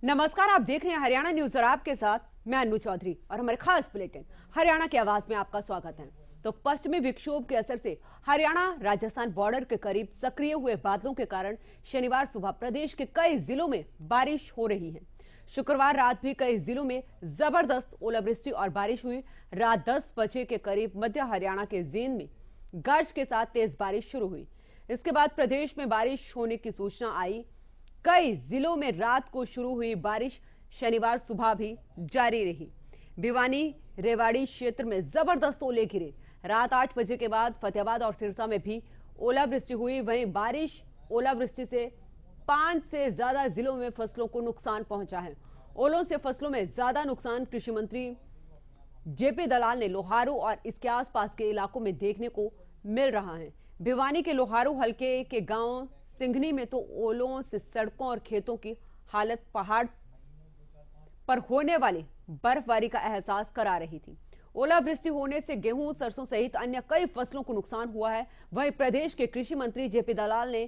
नमस्कार, आप देख रहे हैं हरियाणा न्यूज और आपके साथ मैं अन्नू चौधरी और हमारे खास बुलेटिन हरियाणा की आवाज में आपका स्वागत है। तो पश्चिमी विक्षोभ के असर से हरियाणा राजस्थान बॉर्डर के करीब सक्रिय हुए बादलों के कारण शनिवार सुबह प्रदेश के कई जिलों में बारिश हो रही है। शुक्रवार रात भी कई जिलों में जबरदस्त ओलावृष्टि और बारिश हुई। रात 10 बजे के करीब मध्य हरियाणा के जींद में गरज के साथ तेज बारिश शुरू हुई। इसके बाद प्रदेश में बारिश होने की सूचना आई। कई जिलों में रात को शुरू हुई बारिश शनिवार सुबह भी जारी रही। भिवानी रेवाड़ी क्षेत्र में जबरदस्त ओले गिरे। रात 8 बजे के बाद फतेहाबाद और सिरसा में भी ओलावृष्टि हुई। वहीं बारिश ओलावृष्टि से 5 से ज्यादा जिलों में फसलों को नुकसान पहुंचा है। ओलों से फसलों में ज्यादा नुकसान कृषि मंत्री जेपी दलाल ने लोहारू और इसके आसपास के इलाकों में देखने को मिल रहा है। भिवानी के लोहारू हलके के गांव सिंघनी में तो ओलों से सड़कों और खेतों की हालत पहाड़ पर होने वाली बर्फबारी का एहसास करा रही थी। ओलावृष्टि होने से गेहूं, सरसों सहित अन्य कई फसलों को नुकसान हुआ है। वहीं प्रदेश के कृषि मंत्री जेपी दलाल ने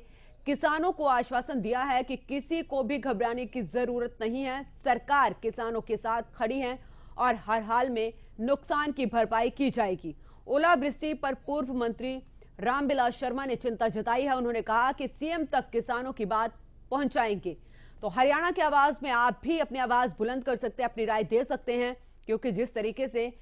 किसानों को आश्वासन दिया है कि किसी को भी घबराने की जरूरत नहीं है। सरकार किसानों के साथ खड़ी है और हर हाल में नुकसान की भरपाई की जाएगी। ओलावृष्टि पर पूर्व मंत्री रामविलास शर्मा ने चिंता जताई है। उन्होंने कहा कि सीएम तक किसानों की बात पहुंचाएंगे। तो हरियाणा की आवाज में आप भी अपनी आवाज बुलंद कर सकते हैं, अपनी राय दे सकते हैं, क्योंकि जिस तरीके से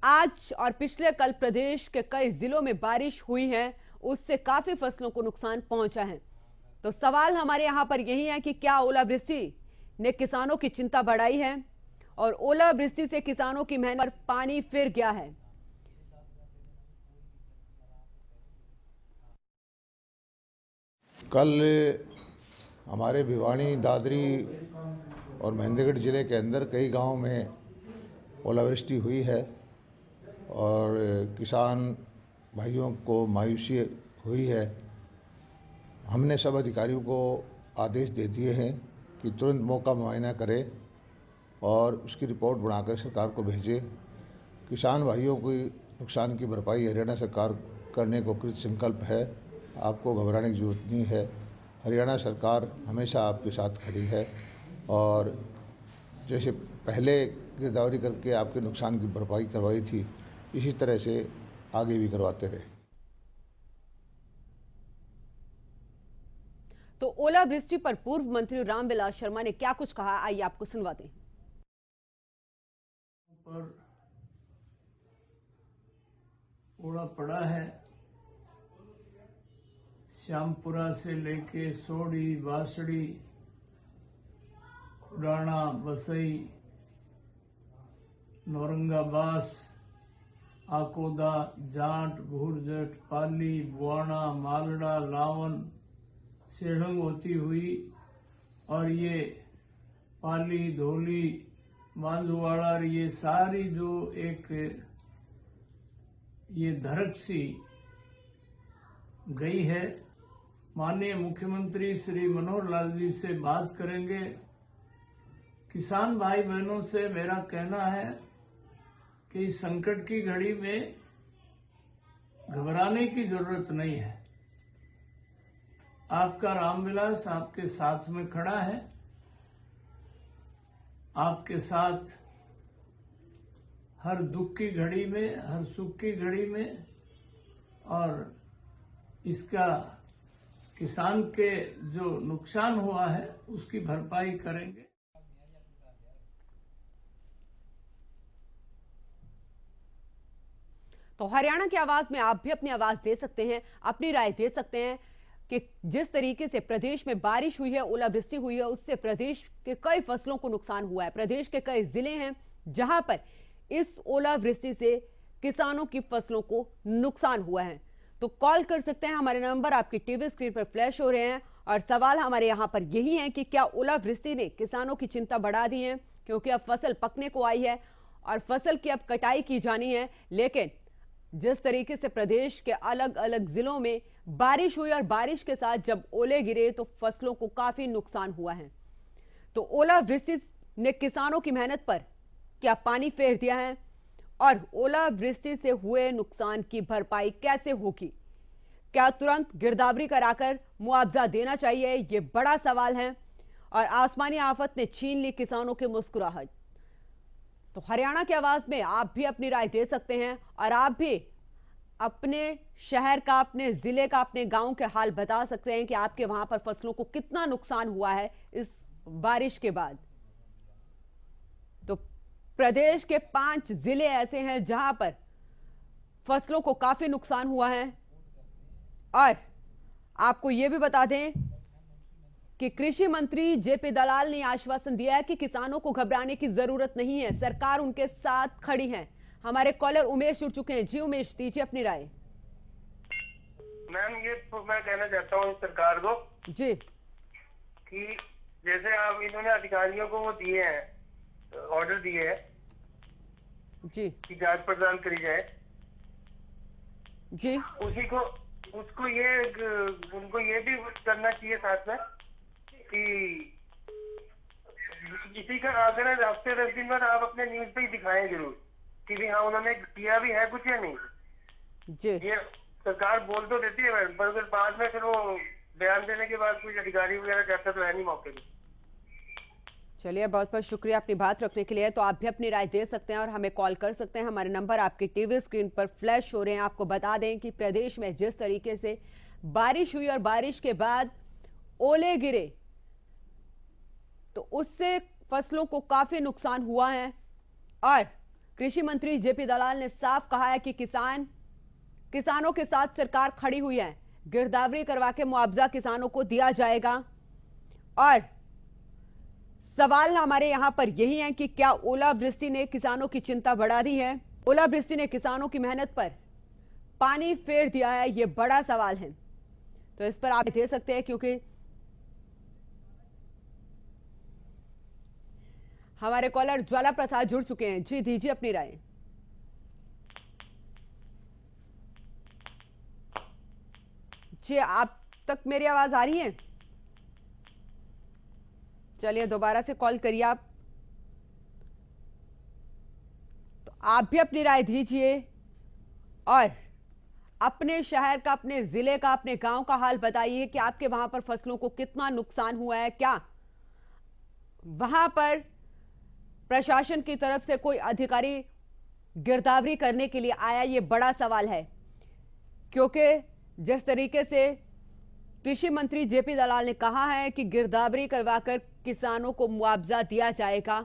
आज और पिछले कल प्रदेश के कई जिलों में बारिश हुई है, उससे काफी फसलों को नुकसान पहुंचा है। तो सवाल हमारे यहां पर यही है कि क्या ओलावृष्टि ने किसानों की चिंता बढ़ाई है और ओलावृष्टि से किसानों की मेहनत पर पानी फिर गया है। कल हमारे भिवानी, दादरी और महेंद्रगढ़ ज़िले के अंदर कई गांव में ओलावृष्टि हुई है और किसान भाइयों को मायूसी हुई है। हमने सब अधिकारियों को आदेश दे दिए हैं कि तुरंत मौका मुआयना करें और उसकी रिपोर्ट बनाकर सरकार को भेजें। किसान भाइयों की नुकसान की भरपाई हरियाणा सरकार करने को कृत संकल्प है। आपको घबराने की जरूरत नहीं है। हरियाणा सरकार हमेशा आपके साथ खड़ी है और जैसे पहले गिरदावरी करके आपके नुकसान की भरपाई करवाई थी, इसी तरह से आगे भी करवाते रहे। तो ओलावृष्टि पर पूर्व मंत्री रामविलास शर्मा ने क्या कुछ कहा, आइए आपको सुनवाते हैं। पर ओला पड़ा है। श्यामपुरा से लेके सोड़ी, बासड़ी, खुडाना, बसई, नौरंगाबास, आकोदा, जाट, भूरजट, पाली, बुआना, मालड़ा, लावन, सेढ़ंग होती हुई और ये पाली, धोली, बांधुवाड़ा, ये सारी जो एक ये धरक सी गई है। माननीय मुख्यमंत्री श्री मनोहर लाल जी से बात करेंगे। किसान भाई बहनों से मेरा कहना है कि इस संकट की घड़ी में घबराने की जरूरत नहीं है। आपका रामविलास आपके साथ में खड़ा है, आपके साथ हर दुख की घड़ी में, हर सुख की घड़ी में, और इसका किसान के जो नुकसान हुआ है उसकी भरपाई करेंगे। तो हरियाणा की आवाज में आप भी अपनी आवाज दे सकते हैं, अपनी राय दे सकते हैं कि जिस तरीके से प्रदेश में बारिश हुई है, ओलावृष्टि हुई है, उससे प्रदेश के कई फसलों को नुकसान हुआ है। प्रदेश के कई जिले हैं जहां पर इस ओलावृष्टि से किसानों की फसलों को नुकसान हुआ है। तो कॉल कर सकते हैं, हमारे नंबर आपकी टीवी स्क्रीन पर फ्लैश हो रहे हैं। और सवाल हमारे यहां पर यही है कि क्या ओलावृष्टि ने किसानों की चिंता बढ़ा दी है, क्योंकि अब फसल पकने को आई है और फसल की अब कटाई की जानी है। लेकिन जिस तरीके से प्रदेश के अलग अलग जिलों में बारिश हुई और बारिश के साथ जब ओले गिरे तो फसलों को काफी नुकसान हुआ है। तो ओलावृष्टि ने किसानों की मेहनत पर क्या पानी फेर दिया है और ओलावृष्टि से हुए नुकसान की भरपाई कैसे होगी? क्या तुरंत गिरदावरी कराकर मुआवजा देना चाहिए? यह बड़ा सवाल है और आसमानी आफत ने छीन ली किसानों की मुस्कुराहट। तो हरियाणा की आवाज में आप भी अपनी राय दे सकते हैं और आप भी अपने शहर का, अपने जिले का, अपने गांव के हाल बता सकते हैं कि आपके वहां पर फसलों को कितना नुकसान हुआ है इस बारिश के बाद। तो प्रदेश के 5 जिले ऐसे हैं जहां पर फसलों को काफी नुकसान हुआ है। और आपको यह भी बता दें कि कृषि मंत्री जेपी दलाल ने आश्वासन दिया है कि किसानों को घबराने की जरूरत नहीं है, सरकार उनके साथ खड़ी है। हमारे कॉलर उमेश जुड़ चुके हैं। जी उमेश, दीजिए अपनी राय। मैम, ये तो मैं कहना चाहता हूँ सरकार को जी कि जैसे आप इन्होंने अधिकारियों को वो दिए हैं, ऑर्डर दिए हैं जी कि जांच पड़ताल करी जाए, जी उनको ये भी करना चाहिए साथ में कि किसी का अगर हफ्ते 10 दिन बाद आप अपने न्यूज पे ही दिखाएं जरूर कि भी हाँ उन्होंने किया भी है कुछ या नहीं। जी ये सरकार बोल तो देती है पर अगर बाद में फिर वो बयान देने के बाद कुछ अधिकारी वगैरह कहता तो है नहीं मौके पे। चलिए, बहुत बहुत शुक्रिया अपनी बात रखने के लिए। तो आप भी अपनी राय दे सकते हैं और हमें कॉल कर सकते हैं। हमारे नंबर आपकी टीवी स्क्रीन पर फ्लैश हो रहे हैं। आपको बता दें कि प्रदेश में जिस तरीके से बारिश हुई और बारिश के बाद ओले गिरे तो उससे फसलों को काफी नुकसान हुआ है। और कृषि मंत्री जेपी दलाल ने साफ कहा है कि किसानों के साथ सरकार खड़ी हुई है। गिरदावरी करवा के मुआवजा किसानों को दिया जाएगा। और सवाल हमारे यहां पर यही है कि क्या ओलावृष्टि ने किसानों की चिंता बढ़ा दी है? ओलावृष्टि ने किसानों की मेहनत पर पानी फेर दिया है? यह बड़ा सवाल है। तो इस पर आप दे सकते हैं क्योंकि हमारे कॉलर ज्वाला प्रसाद जुड़ चुके हैं। जी, दीजिए अपनी राय। जी, आप तक मेरी आवाज आ रही है? चलिए, दोबारा से कॉल करिए आप। तो आप भी अपनी राय दीजिए और अपने शहर का, अपने जिले का, अपने गांव का हाल बताइए कि आपके वहां पर फसलों को कितना नुकसान हुआ है। क्या वहां पर प्रशासन की तरफ से कोई अधिकारी गिरदावरी करने के लिए आया? ये बड़ा सवाल है क्योंकि जिस तरीके से कृषि मंत्री जेपी दलाल ने कहा है कि गिरदावरी करवाकर किसानों को मुआवजा दिया जाएगा,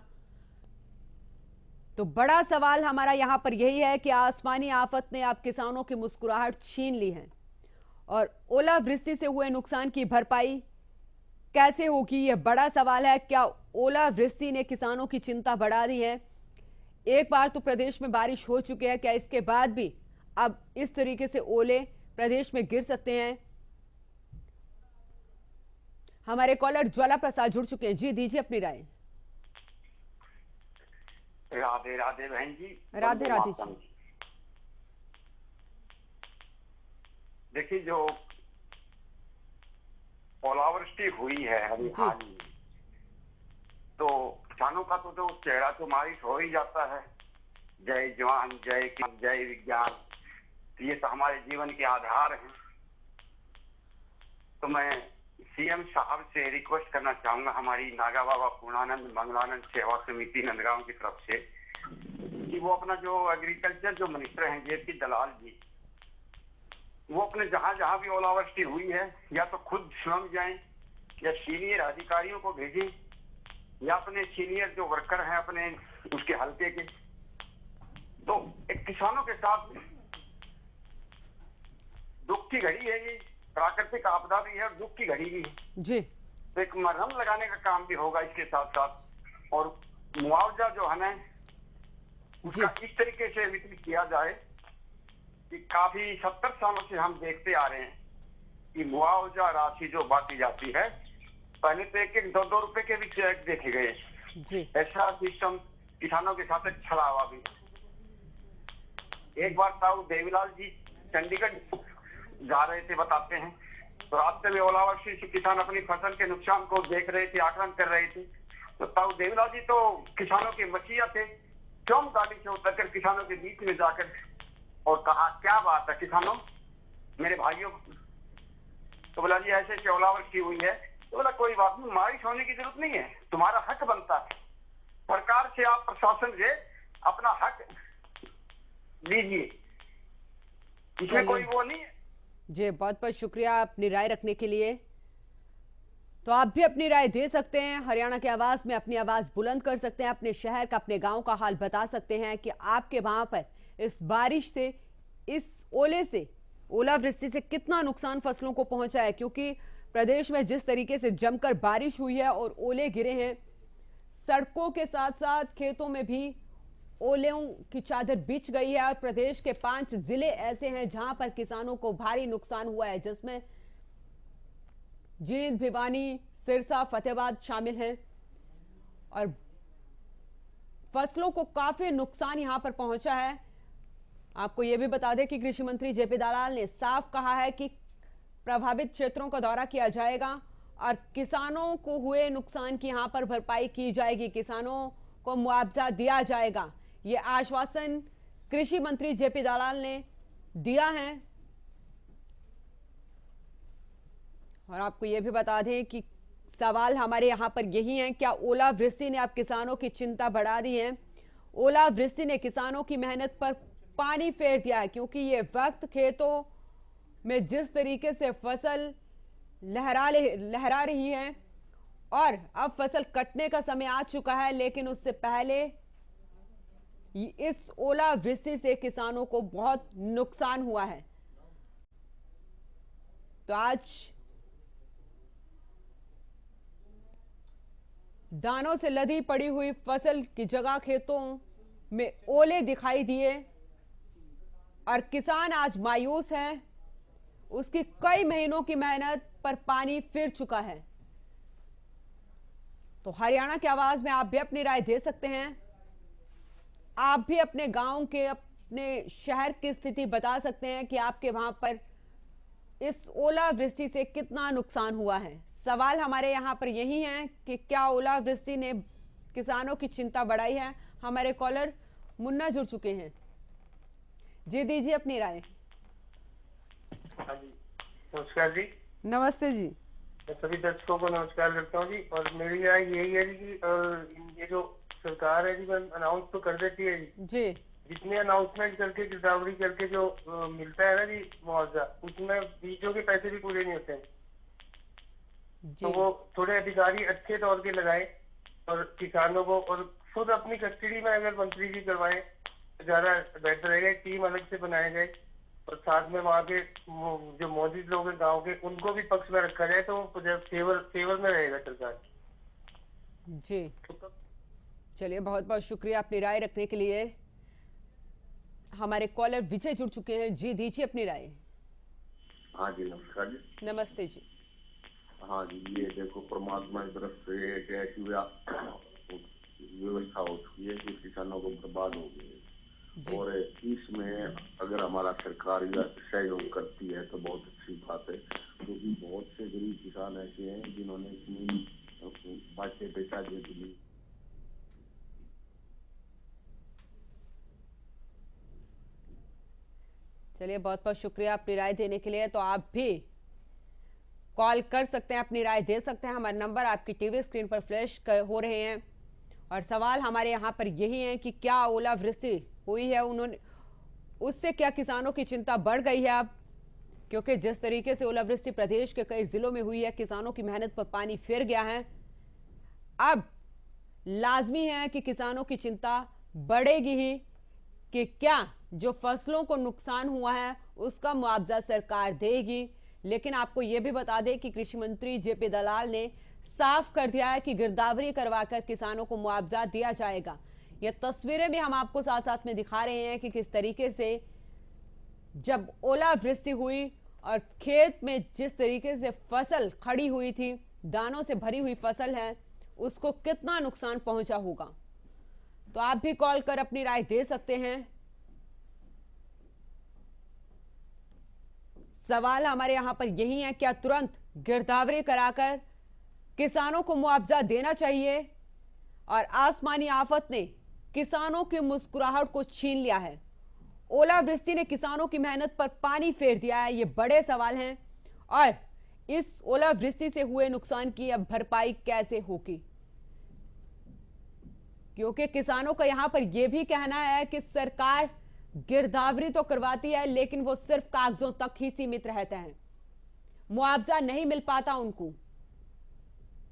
तो बड़ा सवाल हमारा यहां पर यही है कि आसमानी आफत ने अब किसानों की मुस्कुराहट छीन ली है और ओलावृष्टि से हुए नुकसान की भरपाई कैसे होगी? यह बड़ा सवाल है। क्या ओलावृष्टि ने किसानों की चिंता बढ़ा दी है? एक बार तो प्रदेश में बारिश हो चुकी है, क्या इसके बाद भी अब इस तरीके से ओले प्रदेश में गिर सकते हैं? हमारे कॉलर ज्वाला प्रसाद जुड़ चुके हैं। जी, दीजिए अपनी राय। राधे राधे बहन जी। राधे राधे जी। देखिए, जो ओलावृष्टि हुई है अभी हाल ही, तो किसानों का तो चेहरा तो मायूस हो ही जाता है। जय जवान, जय किसान, जय विज्ञान, ये तो हमारे जीवन के आधार हैं। तो मैं सीएम साहब से रिक्वेस्ट करना चाहूंगा, हमारी नागा बाबा पूर्णानंद मंगलानंद सेवा समिति नंदगांव की तरफ से, कि वो अपना जो एग्रीकल्चर जो मिनिस्टर हैं जेपी दलाल जी, वो अपने जहां जहां भी ओलावृष्टि हुई है या तो खुद स्वयं जाएं या सीनियर अधिकारियों को भेजें या अपने सीनियर जो वर्कर हैं अपने उसके हल्के के, तो एक किसानों के साथ दुख की घड़ी है, ये प्राकृतिक आपदा भी है और दुख की घड़ी भी है जी। तो एक मरहम लगाने का काम भी होगा इसके साथ साथ, और मुआवजा जो है ना उसका इस तरीके से वितरित किया जाए कि काफी 70 सालों से हम देखते आ रहे हैं कि मुआवजा राशि जो बांटी जाती है, पहले तो 1-1, 2-2 रुपए के भी चेक देखे गए जी। ऐसा सिस्टम किसानों के साथ छला हुआ भी। एक बार ताऊ देवीलाल जी चंडीगढ़ जा रहे थे, बताते हैं, तो रास्ते में ओलावृष्टि से किसान अपनी फसल के नुकसान को देख रहे थे, आकलन कर रहे थे। तो ताऊ देवीलाल जी तो किसानों के मसीहा थे, चौम गाड़ी से उतरकर किसानों के बीच में जाकर और कहा, क्या बात है किसानों, मेरे भाइयों, तो बोला जी ऐसे ओलावृष्टि हुई है, तो बोला कोई बात नहीं, मायूस होने की जरूरत नहीं है, तुम्हारा हक बनता है, सरकार से आप प्रशासन से अपना हक लीजिए, इसमें कोई वो नहीं है। जी बहुत बहुत शुक्रिया अपनी राय रखने के लिए। तो आप भी अपनी राय दे सकते हैं, हरियाणा की आवाज में अपनी आवाज बुलंद कर सकते हैं, अपने शहर का अपने गांव का हाल बता सकते हैं कि आपके वहां पर इस बारिश से, इस ओले से, ओलावृष्टि से कितना नुकसान फसलों को पहुंचा है। क्योंकि प्रदेश में जिस तरीके से जमकर बारिश हुई है और ओले गिरे हैं, सड़कों के साथ साथ खेतों में भी ओलों की चादर बिछ गई है। और प्रदेश के 5 जिले ऐसे हैं जहां पर किसानों को भारी नुकसान हुआ है, जिसमें जींद, भिवानी, सिरसा, फतेहाबाद शामिल हैं। और फसलों को काफी नुकसान यहां पर पहुंचा है। आपको यह भी बता दें कि कृषि मंत्री जेपी दलाल ने साफ कहा है कि प्रभावित क्षेत्रों का दौरा किया जाएगा और किसानों को हुए नुकसान की यहां पर भरपाई की जाएगी, किसानों को मुआवजा दिया जाएगा। यह आश्वासन कृषि मंत्री जेपी दलाल ने दिया है। और आपको यह भी बता दें कि सवाल हमारे यहां पर यही है, क्या ओलावृष्टि ने अब किसानों की चिंता बढ़ा दी है? ओलावृष्टि ने किसानों की मेहनत पर पानी फेर दिया है, क्योंकि ये वक्त खेतों में जिस तरीके से फसल लहरा रही है और अब फसल कटने का समय आ चुका है, लेकिन उससे पहले इस ओलावृष्टि से किसानों को बहुत नुकसान हुआ है। तो आज दानों से लदी पड़ी हुई फसल की जगह खेतों में ओले दिखाई दिए और किसान आज मायूस है। उसकी कई महीनों की मेहनत पर पानी फिर चुका है। तो हरियाणा की आवाज में आप भी अपनी राय दे सकते हैं। आप भी अपने गांव के, अपने शहर की स्थिति बता सकते हैं कि आपके वहां पर इस ओलावृष्टि से कितना नुकसान हुआ है। सवाल हमारे यहां पर यही है कि क्या ओलावृष्टि ने किसानों की चिंता बढ़ाई है? हमारे कॉलर मुन्ना जुड़ चुके हैं, जी दीजिए अपनी राय। हाँ जी, नमस्कार जी। नमस्ते जी। मैं सभी दर्शकों को नमस्कार करता हूँ जी। और मेरी राय यही है जी कि ये जो सरकार है जी, अनाउंस तो कर देती है जी, जितने अनाउंसमेंट करके, गिरदावरी करके जो मिलता है ना जी मुआवजा, उसमें बीजों के पैसे भी पूरे नहीं होते हैं। तो वो थोड़े अधिकारी अच्छे तौर के लगाए और किसानों को, और खुद अपनी कस्टडी में अगर मंत्री जी करवाए तो ज्यादा बेहतर रहेगा। टीम अलग से बनाया जाए और साथ में वहाँ के जो मौजूद लोग हैं गाँव के, उनको भी पक्ष में रखा जाए, तो फेवर में रहेगा सरकार जी। चलिए बहुत बहुत शुक्रिया अपनी राय रखने के लिए। हमारे कॉलर विजय जुड़ चुके हैं, जी दीजिए अपनी राय। हाँ जी, नमस्कार जी। नमस्ते जी। हाँ जी, ये देखो परमात्मा की तरफ से एक ऐसी व्यवस्था हो चुकी है कि किसानों को बर्बाद हो गई, और इसमें अगर हमारा सरकार सहयोग करती है तो बहुत अच्छी बात है, क्योंकि बहुत से गरीब किसान ऐसे हैं जिन्होंने अपनी बातें बेचा दी। चलिए बहुत बहुत शुक्रिया अपनी राय देने के लिए। तो आप भी कॉल कर सकते हैं, अपनी राय दे सकते हैं। हमारे नंबर आपकी टीवी स्क्रीन पर फ्लैश हो रहे हैं। और सवाल हमारे यहाँ पर यही है कि क्या ओलावृष्टि हुई है, उन्होंने उससे क्या किसानों की चिंता बढ़ गई है अब? क्योंकि जिस तरीके से ओलावृष्टि प्रदेश के कई जिलों में हुई है, किसानों की मेहनत पर पानी फिर गया है। अब लाजमी है कि किसानों की चिंता बढ़ेगी ही कि क्या जो फसलों को नुकसान हुआ है उसका मुआवजा सरकार देगी। लेकिन आपको यह भी बता दें कि कृषि मंत्री जेपी दलाल ने साफ कर दिया है कि गिरदावरी करवाकर किसानों को मुआवजा दिया जाएगा। यह तस्वीरें भी हम आपको साथ साथ में दिखा रहे हैं कि किस तरीके से जब ओलावृष्टि हुई और खेत में जिस तरीके से फसल खड़ी हुई थी, दानों से भरी हुई फसल है, उसको कितना नुकसान पहुंचा होगा। तो आप भी कॉल कर अपनी राय दे सकते हैं। सवाल हमारे यहां पर यही है, क्या तुरंत गिरदावरी कराकर किसानों को मुआवजा देना चाहिए? और आसमानी आफत ने किसानों की मुस्कुराहट को छीन लिया है। ओलावृष्टि ने किसानों की मेहनत पर पानी फेर दिया है। ये बड़े सवाल हैं और इस ओलावृष्टि से हुए नुकसान की अब भरपाई कैसे होगी, क्योंकि किसानों का यहां पर यह भी कहना है कि सरकार गिरदावरी तो करवाती है लेकिन वो सिर्फ कागजों तक ही सीमित रहते हैं, मुआवजा नहीं मिल पाता उनको।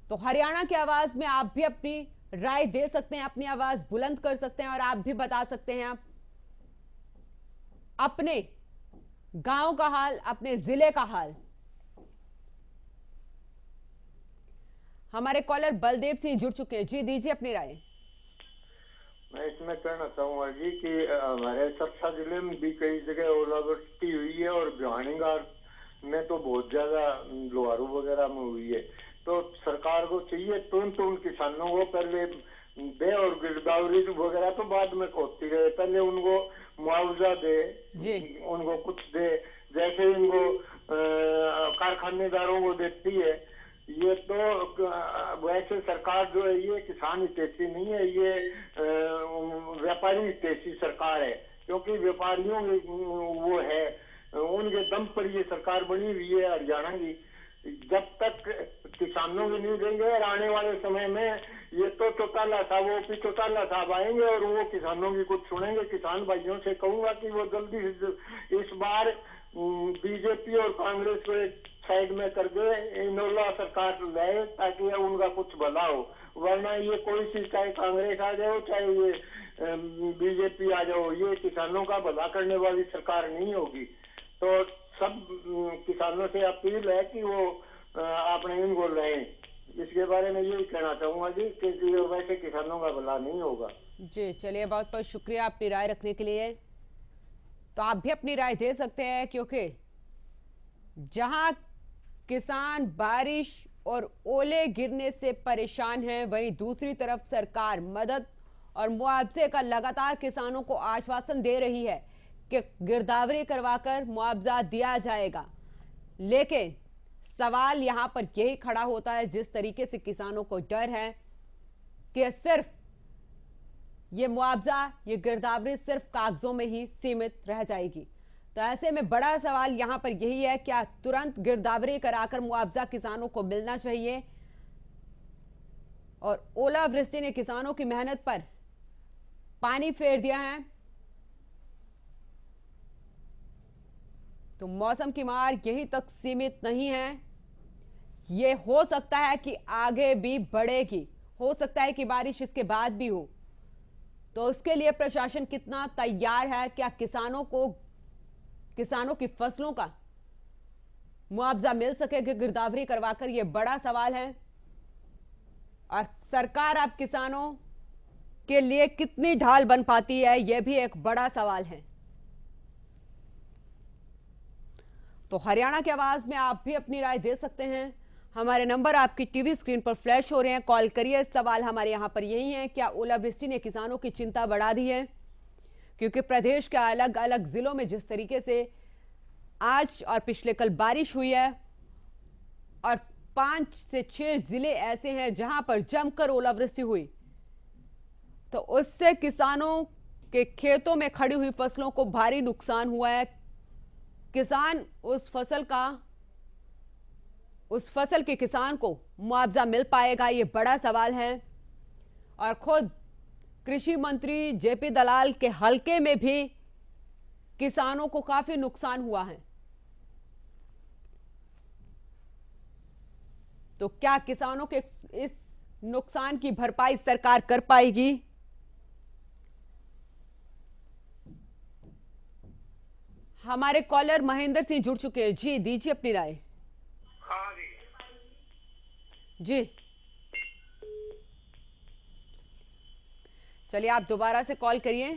तो हरियाणा की आवाज में आप भी अपनी राय दे सकते हैं, अपनी आवाज बुलंद कर सकते हैं और आप भी बता सकते हैं अपने गांव का हाल, अपने जिले का हाल। हमारे कॉलर बलदेव सिंह जुड़ चुके हैं। जी दीजिए अपनी राय। मैं इसमें कहना चाहूंगा जी कि हमारे सरसा जिले में भी कई जगह ओलावृष्टि हुई है और भिवानीगढ़ में तो बहुत ज्यादा लोहारू वगैरह में हुई है। तो सरकार को चाहिए तुरंत उन किसानों को पहले दे, और गिरदावरी वगैरह तो बाद में होती रहे, पहले उनको मुआवजा दे, उनको कुछ दे, जैसे इनको कारखानेदारों को देती है। ये तो वैसे सरकार जो है ये किसान हितैषी नहीं है, ये व्यापारी हितैषी सरकार है, क्योंकि व्यापारियों वो है, उनके दम पर ये सरकार बनी हुई है हरियाणा की। जब तक किसानों की नहीं देंगे और आने वाले समय में ये तो चौटाला साहब, वो चौटाला साहब आएंगे और वो किसानों की कुछ सुनेंगे। किसान भाइयों से कहूंगा कि वो जल्दी से इस बार बीजेपी और कांग्रेस को एक साइड में कर दे, इनोला सरकार लाए ताकि उनका कुछ भला हो, वरना ये कोई सी चाहे कांग्रेस आ जाओ चाहे ये बीजेपी आ जाओ, ये किसानों का भला करने वाली सरकार नहीं होगी। तो सब किसानों से अपील है कि वो अपने इनको लाएं। इसके बारे में यही कहना चाहूंगा जी कि वैसे किसानों का भला नहीं होगा। जी चलिए, बहुत बहुत शुक्रिया अपनी राय रखने के लिए। तो आप भी अपनी राय दे सकते हैं, क्योंकि जहां किसान बारिश और ओले गिरने से परेशान हैं, वहीं दूसरी तरफ सरकार मदद और मुआवजे का लगातार किसानों को आश्वासन दे रही है कि गिरदावरी करवाकर मुआवजा दिया जाएगा। लेकिन सवाल यहां पर यही खड़ा होता है, जिस तरीके से किसानों को डर है कि सिर्फ ये मुआवजा, ये गिरदावरी सिर्फ कागजों में ही सीमित रह जाएगी। तो ऐसे में बड़ा सवाल यहां पर यही है, क्या तुरंत गिरदावरी कराकर मुआवजा किसानों को मिलना चाहिए? और ओलावृष्टि ने किसानों की मेहनत पर पानी फेर दिया है। तो मौसम की मार यही तक सीमित नहीं है, ये हो सकता है कि आगे भी बढ़ेगी, हो सकता है कि बारिश इसके बाद भी हो। तो उसके लिए प्रशासन कितना तैयार है? क्या किसानों की फसलों का मुआवजा मिल सकेगा गिरदावरी करवाकर? यह बड़ा सवाल है। और सरकार अब किसानों के लिए कितनी ढाल बन पाती है, यह भी एक बड़ा सवाल है। तो हरियाणा की आवाज में आप भी अपनी राय दे सकते हैं। हमारे नंबर आपकी टीवी स्क्रीन पर फ्लैश हो रहे हैं, कॉल करिए। सवाल हमारे यहां पर यही है, क्या ओलावृष्टि ने किसानों की चिंता बढ़ा दी है? क्योंकि प्रदेश के अलग अलग जिलों में जिस तरीके से आज और पिछले कल बारिश हुई है, और 5 से 6 जिले ऐसे हैं जहां पर जमकर ओलावृष्टि हुई, तो उससे किसानों के खेतों में खड़ी हुई फसलों को भारी नुकसान हुआ है। किसान उस फसल के किसान को मुआवजा मिल पाएगा, ये बड़ा सवाल है। और खुद कृषि मंत्री जेपी दलाल के हलके में भी किसानों को काफी नुकसान हुआ है। तो क्या किसानों के इस नुकसान की भरपाई सरकार कर पाएगी? हमारे कॉलर महेंद्र सिंह जुड़ चुके हैं। जी दीजिए अपनी राय। हाँ जी चलिए, आप दोबारा से कॉल करिए।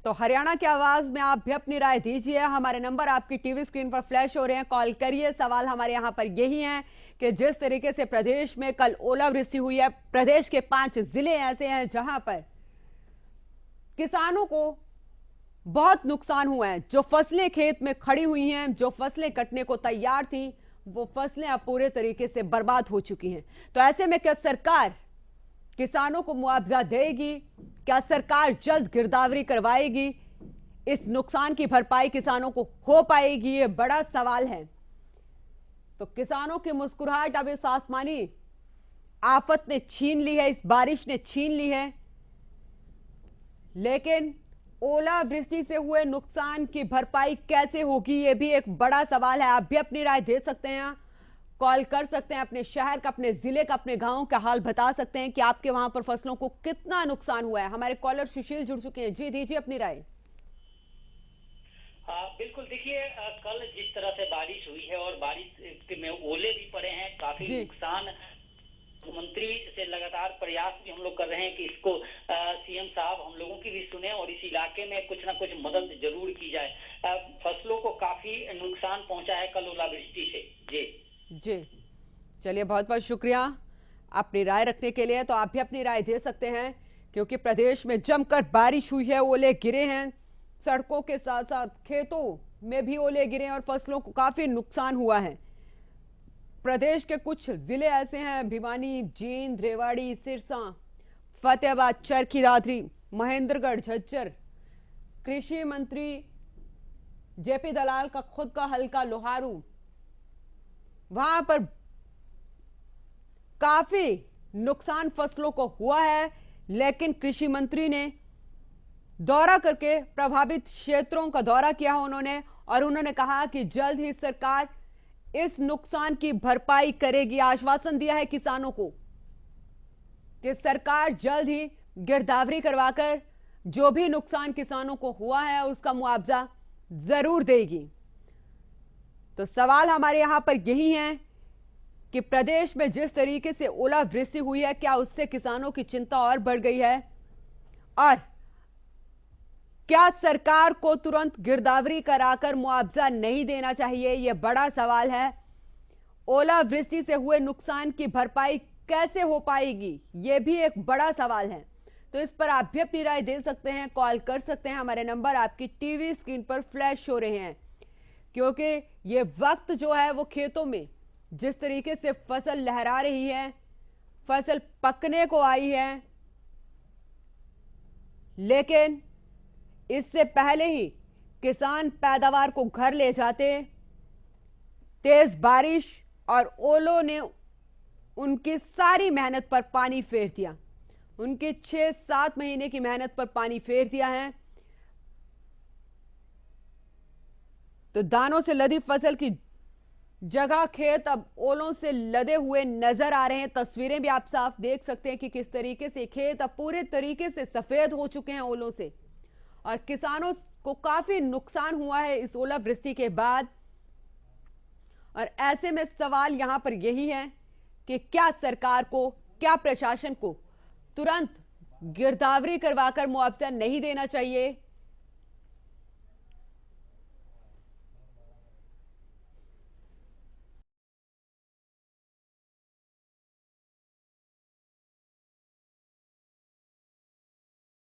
तो हरियाणा की आवाज में आप भी अपनी राय दीजिए। हमारे नंबर आपकी टीवी स्क्रीन पर फ्लैश हो रहे हैं, कॉल करिए। सवाल हमारे यहां पर यही है कि जिस तरीके से प्रदेश में कल ओलावृष्टि हुई है, प्रदेश के 5 जिले ऐसे हैं जहां पर किसानों को बहुत नुकसान हुआ है। जो फसलें खेत में खड़ी हुई हैं, जो फसलें कटने को तैयार थी, वो फसलें अब पूरे तरीके से बर्बाद हो चुकी हैं। तो ऐसे में क्या सरकार किसानों को मुआवजा देगी? क्या सरकार जल्द गिरदावरी करवाएगी? इस नुकसान की भरपाई किसानों को हो पाएगी, ये बड़ा सवाल है। तो किसानों की मुस्कुराहट अब इस आसमानी आफत ने छीन ली है, इस बारिश ने छीन ली है। लेकिन ओलावृष्टि से हुए नुकसान की भरपाई कैसे होगी, यह भी एक बड़ा सवाल है। आप भी अपनी राय दे सकते हैं, कॉल कर सकते हैं, अपने शहर का, अपने जिले का, अपने गांव का हाल बता सकते हैं कि आपके वहां पर फसलों को कितना नुकसान हुआ है। हमारे कॉलर सुशील जुड़ चुके हैं। जी दीजिए अपनी राय। बिल्कुल, देखिए कल जिस तरह से बारिश हुई है और बारिश में ओले भी पड़े हैं, काफी नुकसान। मुख्यमंत्री से लगातार प्रयास भी हम लोग कर रहे हैं कि इसको सीएम साहब हम लोगों की भी सुने और इस इलाके में कुछ ना कुछ मदद जरूर की जाए। फसलों को काफी नुकसान पहुंचा है कल ओलावृष्टि से। जी चलिए, बहुत बहुत शुक्रिया अपनी राय रखने के लिए। तो आप भी अपनी राय दे सकते हैं, क्योंकि प्रदेश में जमकर बारिश हुई है, ओले गिरे हैं, सड़कों के साथ साथ खेतों में भी ओले गिरे और फसलों को काफी नुकसान हुआ है। प्रदेश के कुछ जिले ऐसे हैं, भिवानी, जींद, रेवाड़ी, सिरसा, फतेहाबाद, चरखी दादरी, महेंद्रगढ़, झज्जर। कृषि मंत्री जेपी दलाल का खुद का हलका लोहारू, वहां पर काफी नुकसान फसलों को हुआ है, लेकिन कृषि मंत्री ने दौरा करके प्रभावित क्षेत्रों का दौरा किया उन्होंने, और उन्होंने कहा कि जल्द ही सरकार इस नुकसान की भरपाई करेगी। आश्वासन दिया है किसानों को कि सरकार जल्द ही गिरदावरी करवाकर जो भी नुकसान किसानों को हुआ है उसका मुआवजा जरूर देगी। तो सवाल हमारे यहां पर यही है कि प्रदेश में जिस तरीके से ओलावृष्टि हुई है, क्या उससे किसानों की चिंता और बढ़ गई है, और क्या सरकार को तुरंत गिरदावरी कराकर मुआवजा नहीं देना चाहिए? यह बड़ा सवाल है। ओलावृष्टि से हुए नुकसान की भरपाई कैसे हो पाएगी, यह भी एक बड़ा सवाल है। तो इस पर आप भी अपनी राय दे सकते हैं, कॉल कर सकते हैं। हमारे नंबर आपकी टीवी स्क्रीन पर फ्लैश हो रहे हैं, क्योंकि ये वक्त जो है वो खेतों में जिस तरीके से फसल लहरा रही है, फसल पकने को आई है, लेकिन इससे पहले ही किसान पैदावार को घर ले जाते, तेज बारिश और ओलों ने उनकी सारी मेहनत पर पानी फेर दिया। उनके 6-7 महीने की मेहनत पर पानी फेर दिया है। तो दानों से लदी फसल की जगह खेत अब ओलों से लदे हुए नजर आ रहे हैं। तस्वीरें भी आप साफ देख सकते हैं कि किस तरीके से खेत अब पूरे तरीके से सफेद हो चुके हैं ओलों से, और किसानों को काफी नुकसान हुआ है इस ओलावृष्टि के बाद। और ऐसे में सवाल यहां पर यही है कि क्या सरकार को, क्या प्रशासन को तुरंत गिरदावरी करवाकर मुआवजा नहीं देना चाहिए,